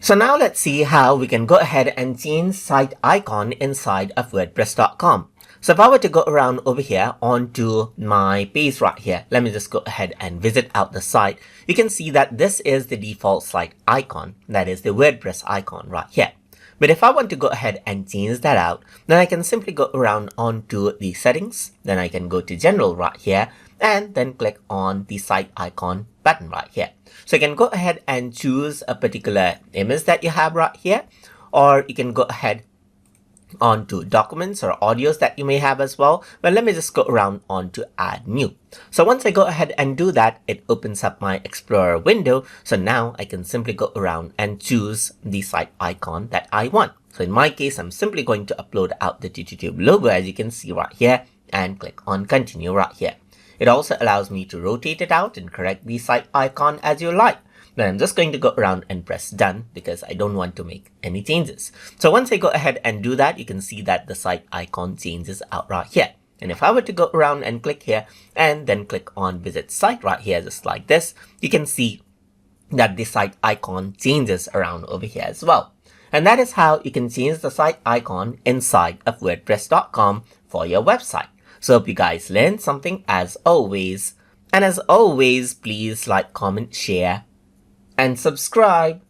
So now let's see how we can go ahead and change site icon inside of wordpress.com. So if I were to go around over here onto my page right here, let me just go ahead and visit out the site. You can see that this is the default site icon, that is the WordPress icon right here. But if I want to go ahead and change that out, then I can simply go around onto the settings, then I can go to general right here, and then click on the site icon button right here. So you can go ahead and choose a particular image that you have right here, or you can go ahead onto documents or audios that you may have as well. But let me just go around onto add new. So once I go ahead and do that, it opens up my Explorer window. So now I can simply go around and choose the site icon that I want. So in my case, I'm simply going to upload out the YouTube logo, as you can see right here, and click on continue right here. It also allows me to rotate it out and correct the site icon as you like. Then I'm just going to go around and press done because I don't want to make any changes. So once I go ahead and do that, you can see that the site icon changes out right here. And if I were to go around and click here and then click on visit site right here, just like this, you can see that the site icon changes around over here as well. And that is how you can change the site icon inside of wordpress.com for your website. So hope you guys learned something as always. And as always, please like, comment, share, and subscribe.